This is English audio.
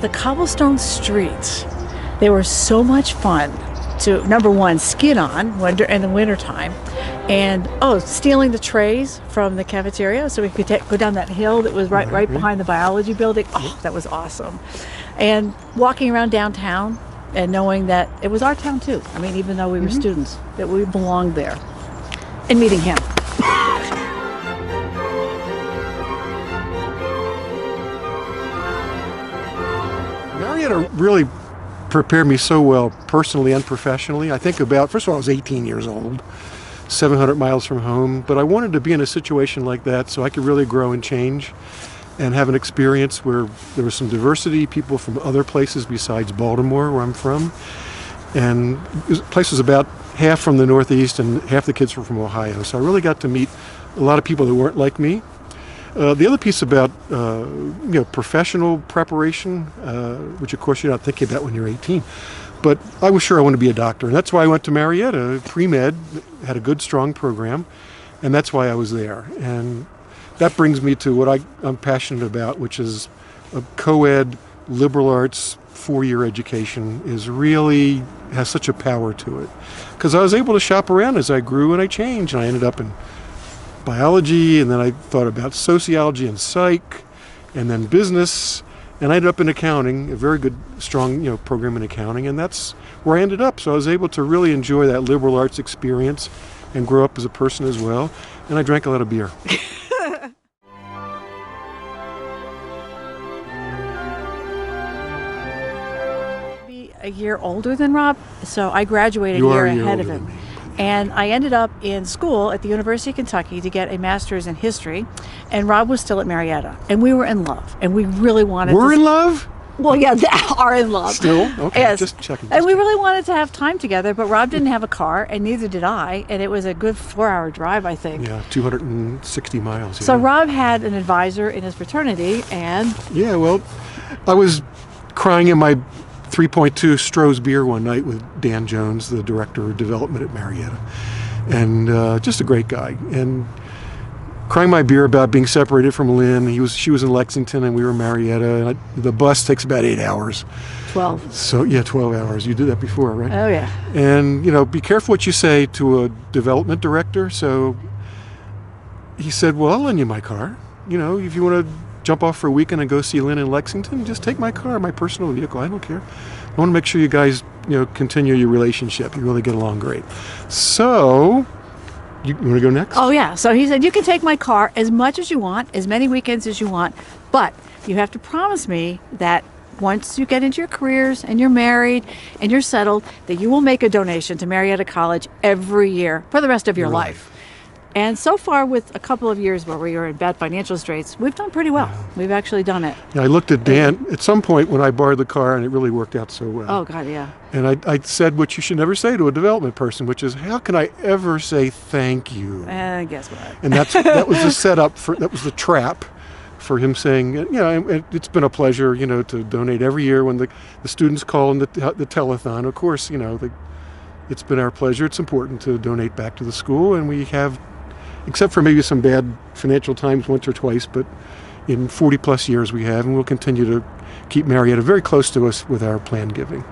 the cobblestone streets, they were so much fun to, number one, skid on in the wintertime, and stealing the trays from the cafeteria so we could go down that hill that was right behind the biology building. Oh, that was awesome. And walking around downtown and knowing that it was our town too. I mean, even though we were students, that we belonged there. And meeting him. Marietta really prepared me so well personally and professionally. I think about, first of all, I was 18 years old, 700 miles from home, but I wanted to be in a situation like that so I could really grow and change and have an experience where there was some diversity, people from other places besides Baltimore, where I'm from. And the place was about half from the Northeast and half the kids were from Ohio. So I really got to meet a lot of people that weren't like me. The other piece about professional preparation, which of course you're not thinking about when you're 18, but I was sure I wanted to be a doctor, and that's why I went to Marietta. Pre-med had a good, strong program, and that's why I was there. And that brings me to what I'm passionate about, which is a co-ed liberal arts 4-year education has such a power to it. Because I was able to shop around as I grew and I changed, and I ended up in biology, and then I thought about sociology and psych, and then business, and I ended up in accounting, a very good, strong, program in accounting, and that's where I ended up. So I was able to really enjoy that liberal arts experience and grow up as a person as well, and I drank a lot of beer. A year older than Rob, so I graduated a year ahead of him. And I ended up in school at the University of Kentucky to get a master's in history, and Rob was still at Marietta, and we were in love, and we really wanted We're in love? Well, yeah, they are in love. Still? Okay, yes. Just checking. And we really wanted to have time together, but Rob didn't have a car, and neither did I, and it was a good 4-hour drive, I think. Yeah, 260 miles. So Rob had an advisor in his fraternity, and... Yeah, well, I was crying in my 3.2 Stroh's beer one night with Dan Jones, the director of development at Marietta, and just a great guy. And crying my beer about being separated from Lynn. She was in Lexington and we were in Marietta. And the bus takes about 8 hours. 12. So yeah, 12 hours. You did that before, right? Oh yeah. And be careful what you say to a development director. So he said, "Well, I'll lend you my car. If you want to jump off for a weekend and go see Lynn in Lexington, just take my car, my personal vehicle. I don't care. I want to make sure you guys, continue your relationship. You really get along great." So, you want to go next? Oh yeah. So he said, "You can take my car as much as you want, as many weekends as you want, but you have to promise me that once you get into your careers and you're married and you're settled, that you will make a donation to Marietta College every year for the rest of your life." And so far, with a couple of years where we were in bad financial straits, we've done pretty well. Yeah. We've actually done it. Yeah, I looked at Dan at some point when I borrowed the car, and it really worked out so well. Oh, God, yeah. And I said what you should never say to a development person, which is, how can I ever say thank you? And guess what? And that was the setup, that was the trap for him saying, it's been a pleasure, to donate every year when the students call in the telethon. Of course, it's been our pleasure. It's important to donate back to the school, and we have, except for maybe some bad financial times once or twice, but in 40 plus years we have, and we'll continue to keep Marietta very close to us with our planned giving.